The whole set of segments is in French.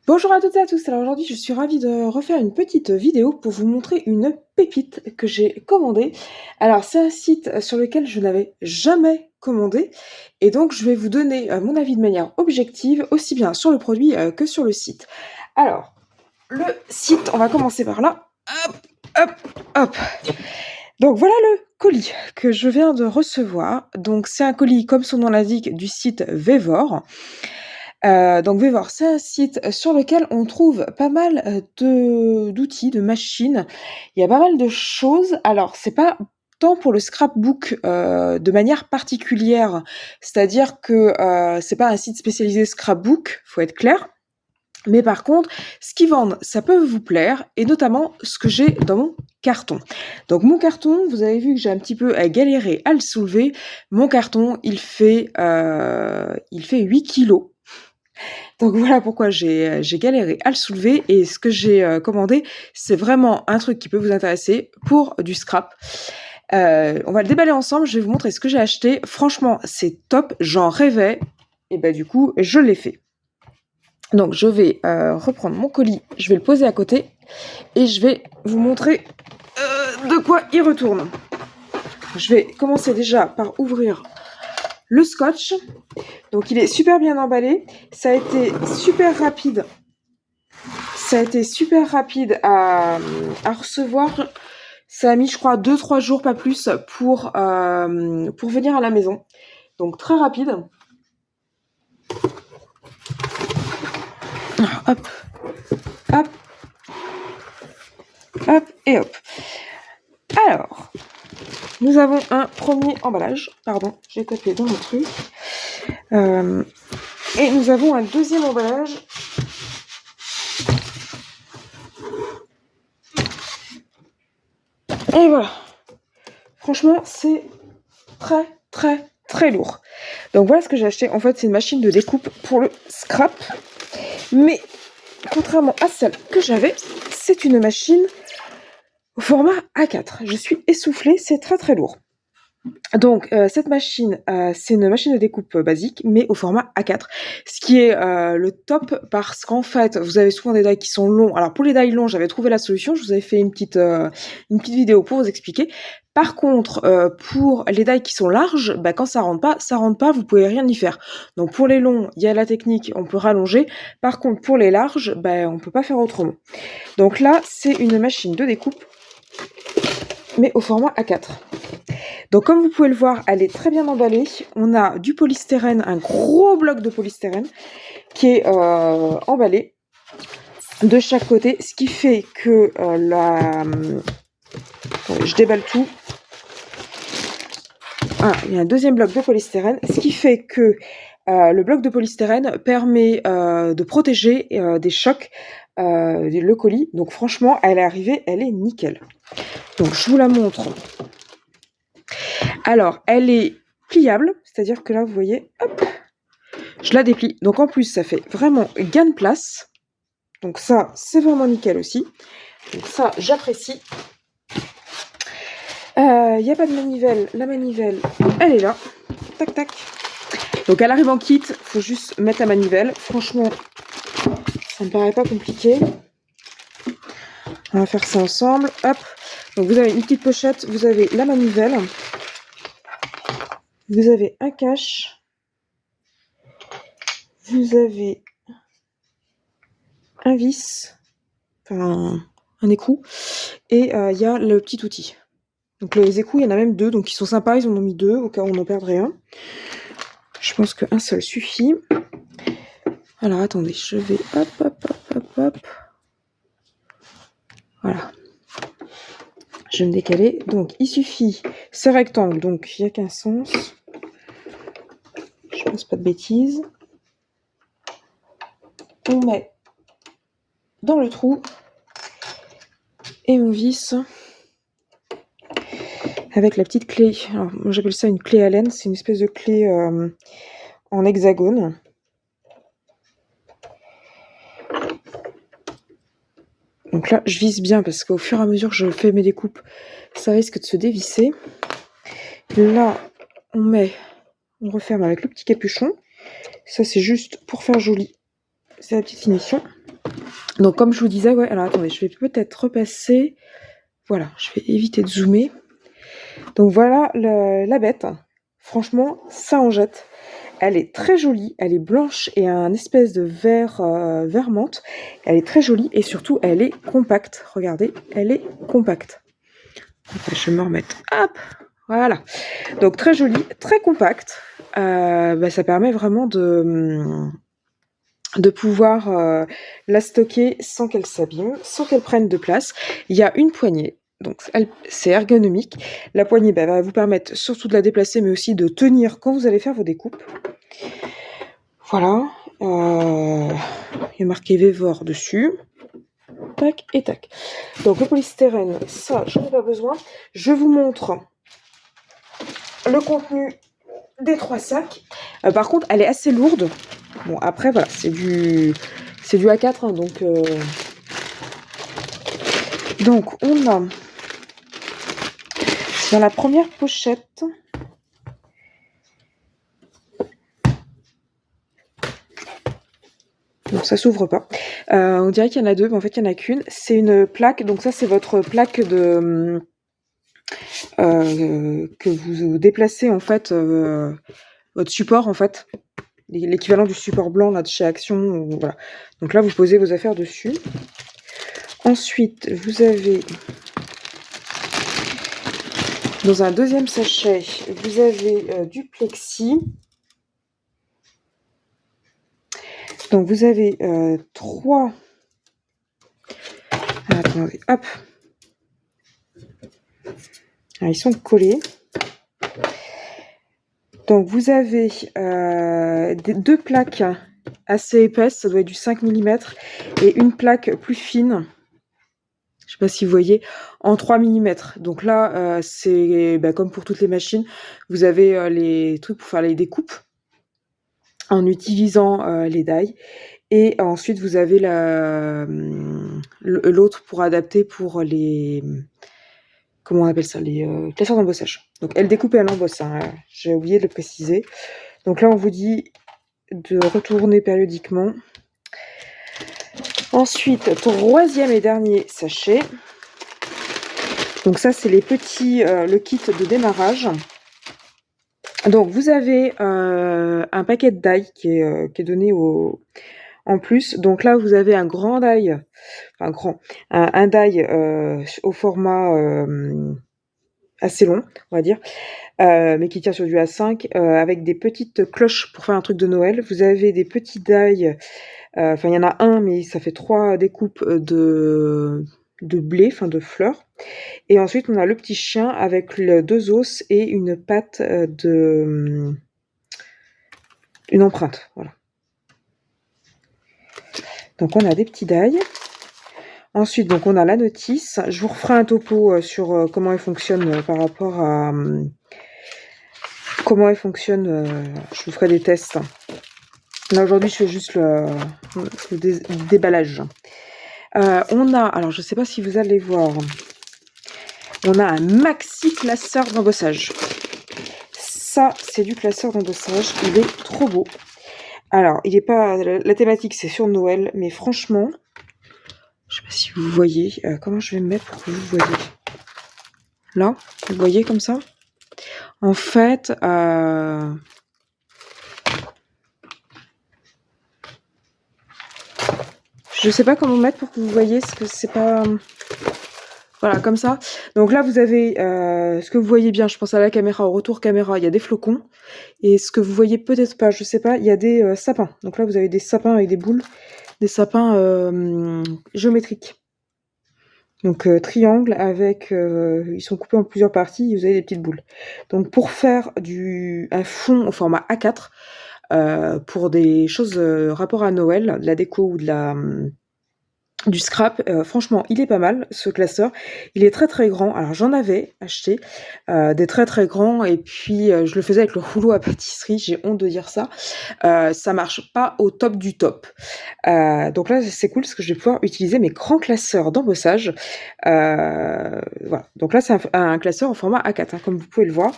Bonjour à toutes et à tous, alors aujourd'hui je suis ravie de refaire une petite vidéo pour vous montrer une pépite que j'ai commandée. Alors c'est un site sur lequel je n'avais jamais commandé et donc je vais vous donner mon avis de manière objective aussi bien sur le produit que sur le site. Alors le site, on va commencer par là, hop, hop, hop. Donc voilà le colis que je viens de recevoir, donc c'est un colis comme son nom l'indique du site Vevor. Donc Vevor, c'est un site sur lequel on trouve pas mal, d'outils, de machines. Il y a pas mal de choses. Alors c'est pas tant pour le scrapbook, de manière particulière, c'est-à-dire que, c'est pas un site spécialisé scrapbook, faut être clair. Mais par contre, ce qu'ils vendent, ça peut vous plaire et notamment ce que j'ai dans mon carton. Donc mon carton, vous avez vu que j'ai un petit peu, galéré à le soulever. Mon carton, il fait 8 kilogrammes. Donc voilà pourquoi j'ai galéré à le soulever et ce que j'ai commandé, c'est vraiment un truc qui peut vous intéresser pour du scrap. On va le déballer ensemble, je vais vous montrer ce que j'ai acheté. Franchement, c'est top, j'en rêvais et bah du coup, je l'ai fait. Donc je vais reprendre mon colis, je vais le poser à côté et je vais vous montrer de quoi il retourne. Je vais commencer déjà par ouvrir le scotch. Donc il est super bien emballé. Ça a été super rapide. À recevoir. Ça a mis, je crois, 2-3 jours, pas plus, pour venir à la maison. Donc très rapide. Hop, hop, hop et hop. Alors, nous avons un premier emballage. Pardon, j'ai tapé dans le truc. Et nous avons un deuxième emballage. Et voilà. Franchement, c'est très, très, très lourd. Donc voilà ce que j'ai acheté. En fait, c'est une machine de découpe pour le scrap. Mais contrairement à celle que j'avais, c'est une machine au format A4. Je suis essoufflée, c'est très très lourd. Donc cette machine, c'est une machine de découpe basique, mais au format A4. Ce qui est le top parce qu'en fait, vous avez souvent des die qui sont longs. Alors pour les die longs, j'avais trouvé la solution. Je vous avais fait une petite vidéo pour vous expliquer. Par contre, pour les die qui sont larges, bah, quand ça rentre pas, vous pouvez rien y faire. Donc pour les longs, il y a la technique, on peut rallonger. Par contre, pour les larges, bah, on peut pas faire autrement. Donc là, c'est une machine de découpe, mais au format A4. Donc comme vous pouvez le voir, elle est très bien emballée. On a du polystyrène, un gros bloc de polystyrène qui est emballé de chaque côté, ce qui fait que je déballe tout. Il y a un deuxième bloc de polystyrène, ce qui fait que le bloc de polystyrène permet de protéger des chocs le colis. Donc franchement, elle est arrivée, elle est nickel. Donc je vous la montre. Alors, elle est pliable, c'est-à-dire que là, vous voyez, hop, je la déplie. Donc en plus, ça fait vraiment gain de place. Donc ça, c'est vraiment nickel aussi. Donc ça, j'apprécie. Il n'y a pas de manivelle. La manivelle, elle est là. Tac, tac. Donc elle arrive en kit. Il faut juste mettre la manivelle. Franchement, ça me paraît pas compliqué. On va faire ça ensemble. Hop. Donc vous avez une petite pochette. Vous avez la manivelle. Vous avez un cache. Vous avez un vis. Enfin, un écrou. Et il y a le petit outil. Donc les écrous, il y en a même 2, donc ils sont sympas, ils en ont mis 2, au cas où on n'en perdrait un. Je pense qu'un seul suffit. Alors attendez, je vais hop, hop, hop, hop, hop. Voilà. Je vais me décaler. Donc il suffit, c'est rectangle, donc il n'y a qu'un sens. Je pense pas de bêtises. On met dans le trou et on visse avec la petite clé. Alors moi j'appelle ça une clé Allen, c'est une espèce de clé en hexagone. Donc là, je visse bien parce qu'au fur et à mesure que je fais mes découpes, ça risque de se dévisser. Là, on referme avec le petit capuchon. Ça, c'est juste pour faire joli. C'est la petite finition. Donc comme je vous disais, ouais, alors attendez, je vais peut-être repasser. Voilà, je vais éviter de zoomer. Donc voilà la bête. Franchement, ça en jette. Elle est très jolie, elle est blanche et un espèce de vert, vert menthe. Elle est très jolie et surtout elle est compacte. Regardez, elle est compacte. Je vais me remettre. Hop, voilà. Donc très jolie, très compacte. Ça permet vraiment de pouvoir la stocker sans qu'elle s'abîme, sans qu'elle prenne de place. Il y a une poignée. Donc c'est ergonomique. La poignée va vous permettre surtout de la déplacer, mais aussi de tenir quand vous allez faire vos découpes. Voilà. Il y a marqué Vévor dessus. Tac et tac. Donc le polystyrène, ça, j'en ai pas besoin. Je vous montre le contenu des 3 sacs. Par contre, elle est assez lourde. Bon, après, voilà, c'est du A4, hein, donc on a dans la première pochette. Donc ça s'ouvre pas. On dirait qu'il y en a 2, mais en fait il y en a qu'une. C'est une plaque, donc ça c'est votre plaque de que vous déplacez en fait, votre support en fait, l'équivalent du support blanc là de chez Action. Voilà. Donc là vous posez vos affaires dessus. Ensuite vous avez dans un deuxième sachet, vous avez du plexi. Donc vous avez 3. Attendez, hop. Alors, ils sont collés. Donc vous avez 2 plaques assez épaisses, ça doit être du 5 mm, et une plaque plus fine, je sais pas si vous voyez, en 3 mm. Donc là, c'est comme pour toutes les machines, vous avez les trucs pour faire les découpes en utilisant les die. Et ensuite, vous avez l'autre pour adapter pour les... Comment on appelle ça? Les classeurs d'embossage. Donc, elle découpe et elle embosse. Hein, j'ai oublié de le préciser. Donc là, on vous dit de retourner périodiquement. Ensuite, troisième et dernier sachet. Donc ça, c'est les petits, le kit de démarrage. Donc, vous avez un paquet de die qui est donné en plus. Donc là, vous avez un grand die, un die au format assez long, on va dire, mais qui tient sur du A5, avec des petites cloches pour faire un truc de Noël. Vous avez des petits die, il y en a un, mais ça fait 3 découpes de blé, de fleurs. Et ensuite, on a le petit chien avec 2 os et une patte une empreinte, voilà. Donc on a des petits die. Ensuite, donc on a la notice. Je vous referai un topo sur comment elle fonctionne par rapport à comment elle fonctionne. Je vous ferai des tests. Là aujourd'hui, je fais juste le déballage. On a, alors je sais pas si vous allez voir, on a un maxi classeur d'embossage. Ça, c'est du classeur d'embossage. Il est trop beau. Alors, il est pas, la thématique c'est sur Noël, mais franchement, je sais pas si vous voyez, comment je vais me mettre pour que vous voyez. Là, vous voyez comme ça. En fait, je sais pas comment mettre pour que vous voyez, parce que c'est pas... Voilà, comme ça. Donc là, vous avez ce que vous voyez bien, je pense à la caméra, au retour caméra, il y a des flocons. Et ce que vous voyez peut-être pas, je sais pas, il y a des sapins. Donc là, vous avez des sapins avec des boules, des sapins géométriques. Donc triangle avec, ils sont coupés en plusieurs parties et vous avez des petites boules. Donc pour faire un fond au format A4, pour des choses rapport à Noël, de la déco ou du scrap, franchement il est pas mal ce classeur, il est très très grand. Alors j'en avais acheté des très très grands et puis je le faisais avec le rouleau à pâtisserie, j'ai honte de dire ça, ça marche pas au top du top. Donc là c'est cool parce que je vais pouvoir utiliser mes grands classeurs d'embossage. Voilà, donc là c'est un classeur en format A4 hein, comme vous pouvez le voir.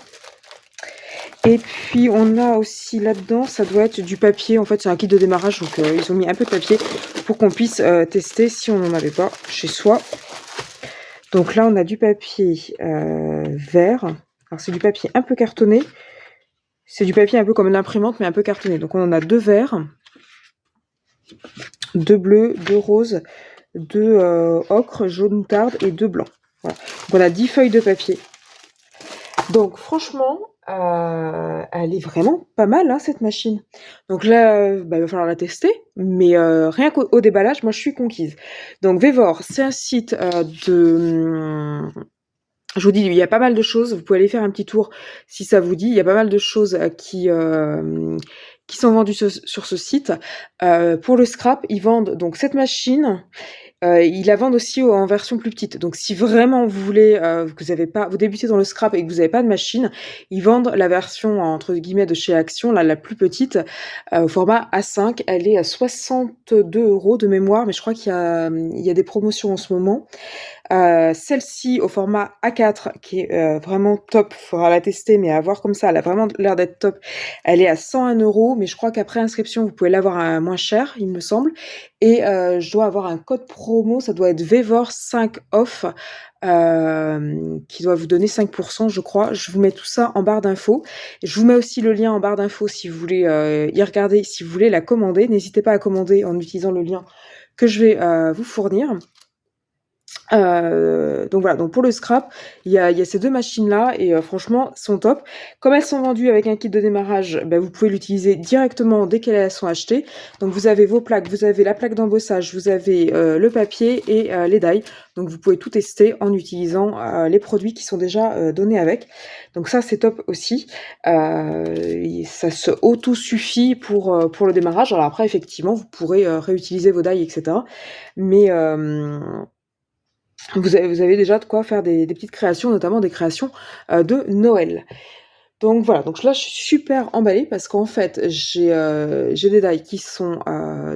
Et puis on a aussi là-dedans, ça doit être du papier. En fait, c'est un kit de démarrage, donc ils ont mis un peu de papier pour qu'on puisse tester si on n'en avait pas chez soi. Donc là, on a du papier vert. Alors c'est du papier un peu cartonné. C'est du papier un peu comme une imprimante, mais un peu cartonné. Donc on en a 2 verts, 2 bleus, 2 roses, 2 ocre, jaune moutarde et 2 blancs. Voilà. Donc on a 10 feuilles de papier. Donc franchement, elle est vraiment pas mal, hein, cette machine. Donc là, il va falloir la tester, mais rien qu'au déballage, moi je suis conquise. Donc Vévor, c'est un site je vous dis, il y a pas mal de choses. Vous pouvez aller faire un petit tour si ça vous dit. Il y a pas mal de choses qui sont vendues sur ce site. Pour le scrap, ils vendent donc cette machine. Ils la vendent aussi en version plus petite. Donc si vraiment vous voulez, vous débutez dans le scrap et que vous n'avez pas de machine, ils vendent la version entre guillemets de chez Action, la plus petite, au format A5. Elle est à 62 € de mémoire, mais je crois qu'il y a des promotions en ce moment. Celle-ci au format A4 qui est vraiment top, faudra la tester, mais à voir comme ça, elle a vraiment l'air d'être top. Elle est à 101 €, mais je crois qu'après inscription, vous pouvez l'avoir à moins cher, il me semble. Et je dois avoir un code promo, ça doit être VEVOR 5 off, qui doit vous donner 5%, je crois. Je vous mets tout ça en barre d'infos. Je vous mets aussi le lien en barre d'infos si vous voulez y regarder, si vous voulez la commander. N'hésitez pas à commander en utilisant le lien que je vais vous fournir. Donc voilà, donc pour le scrap, il y a ces 2 machines-là et franchement, sont top. Comme elles sont vendues avec un kit de démarrage, vous pouvez l'utiliser directement dès qu'elles sont achetées. Donc vous avez vos plaques, vous avez la plaque d'embossage, vous avez le papier et les die. Donc vous pouvez tout tester en utilisant les produits qui sont déjà donnés avec. Donc ça, c'est top aussi. Ça se auto-suffit pour le démarrage. Alors après, effectivement, vous pourrez réutiliser vos die, etc. Mais vous avez déjà de quoi faire des petites créations, notamment des créations de Noël. Donc voilà, donc là je suis super emballée parce qu'en fait j'ai des die qui sont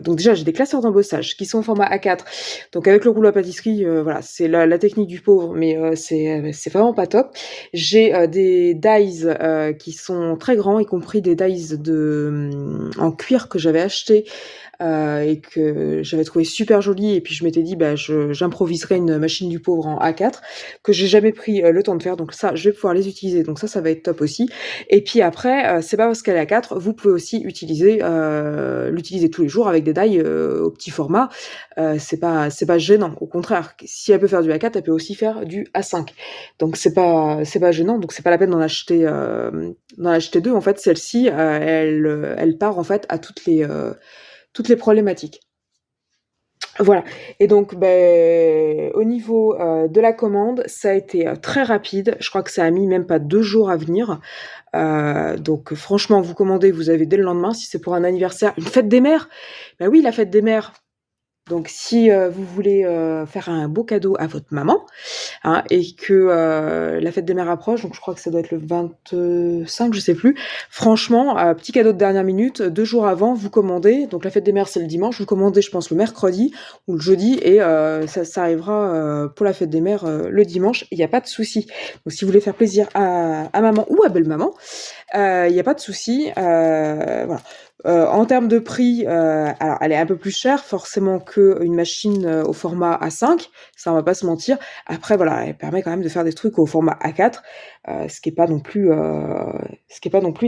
donc déjà j'ai des classeurs d'embossage qui sont au format A4. Donc avec le rouleau à pâtisserie, voilà, c'est la technique du pauvre, mais c'est vraiment pas top. J'ai des dies qui sont très grands, y compris des dies en cuir que j'avais acheté et que j'avais trouvé super joli, et puis je m'étais dit j'improviserais une machine du pauvre en A4 que j'ai jamais pris le temps de faire, donc ça je vais pouvoir les utiliser, donc ça va être top aussi. Et puis après c'est pas parce qu'elle est A4, vous pouvez aussi l'utiliser tous les jours avec des die au petit format. C'est pas gênant, au contraire, si elle peut faire du A4, elle peut aussi faire du A5, donc c'est pas gênant, donc c'est pas la peine d'en acheter 2. En fait celle-ci elle part en fait à toutes les problématiques. Voilà. Et donc, au niveau de la commande, ça a été très rapide. Je crois que ça a mis même pas 2 jours à venir. Donc, franchement, vous commandez, vous avez dès le lendemain. Si c'est pour un anniversaire, une fête des mères, oui, la fête des mères. Donc, si vous voulez faire un beau cadeau à votre maman, hein, et que la fête des mères approche, donc je crois que ça doit être le 25, je sais plus. Franchement, petit cadeau de dernière minute, 2 jours avant, vous commandez. Donc la fête des mères, c'est le dimanche. Vous commandez, je pense, le mercredi ou le jeudi, et ça arrivera pour la fête des mères le dimanche. Il n'y a pas de souci. Donc si vous voulez faire plaisir à maman ou à belle-maman, il n'y a pas de souci. Voilà. En termes de prix, alors elle est un peu plus chère forcément qu'une machine au format A5, ça on va pas se mentir. Après voilà, elle permet quand même de faire des trucs au format A4, ce qui est pas non plus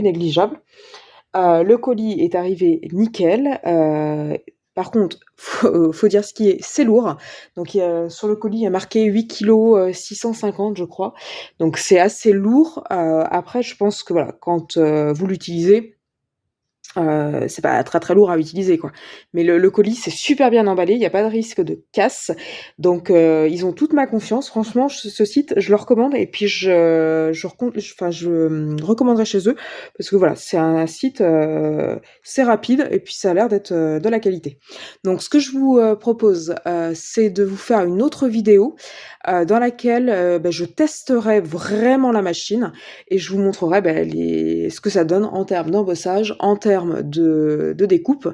négligeable. Le colis est arrivé nickel. Par contre, faut dire ce qui est, c'est lourd. Donc sur le colis, il y a marqué 8 kg 650, je crois. Donc c'est assez lourd. Après, je pense que voilà, quand vous l'utilisez, c'est pas très très lourd à utiliser, quoi. Mais le colis, c'est super bien emballé, il y a pas de risque de casse. Donc ils ont toute ma confiance. Franchement, ce site, je le recommande, et puis je recommanderai chez eux parce que voilà, c'est un site, c'est rapide, et puis ça a l'air d'être de la qualité. Donc ce que je vous propose, c'est de vous faire une autre vidéo dans laquelle je testerai vraiment la machine et je vous montrerai ce que ça donne en termes d'embossage, en termes de découpe.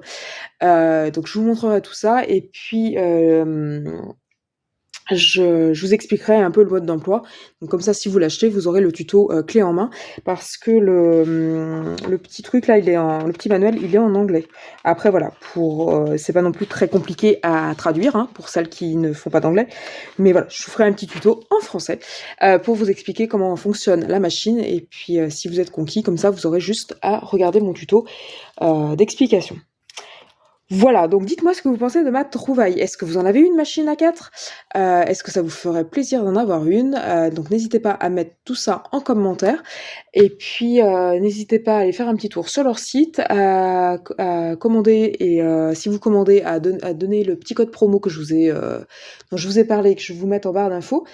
Donc je vous montrerai tout ça, et puis je vous expliquerai un peu le mode d'emploi. Donc comme ça, si vous l'achetez, vous aurez le tuto clé en main, parce que le petit truc là, le petit manuel, il est en anglais. Après voilà, c'est pas non plus très compliqué à traduire hein, pour celles qui ne font pas d'anglais, mais voilà, je vous ferai un petit tuto en français pour vous expliquer comment fonctionne la machine, et puis si vous êtes conquis, comme ça, vous aurez juste à regarder mon tuto d'explication. Voilà, donc dites-moi ce que vous pensez de ma trouvaille. Est-ce que vous en avez une machine à 4 ? Est-ce que ça vous ferait plaisir d'en avoir une ? Donc n'hésitez pas à mettre tout ça en commentaire. Et puis n'hésitez pas à aller faire un petit tour sur leur site, à commander, et si vous commandez, à donner le petit code promo dont je vous ai parlé, que je vais vous mettre en barre d'infos.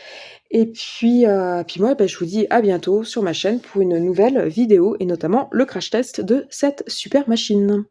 Et puis moi, je vous dis à bientôt sur ma chaîne pour une nouvelle vidéo, et notamment le crash test de cette super machine.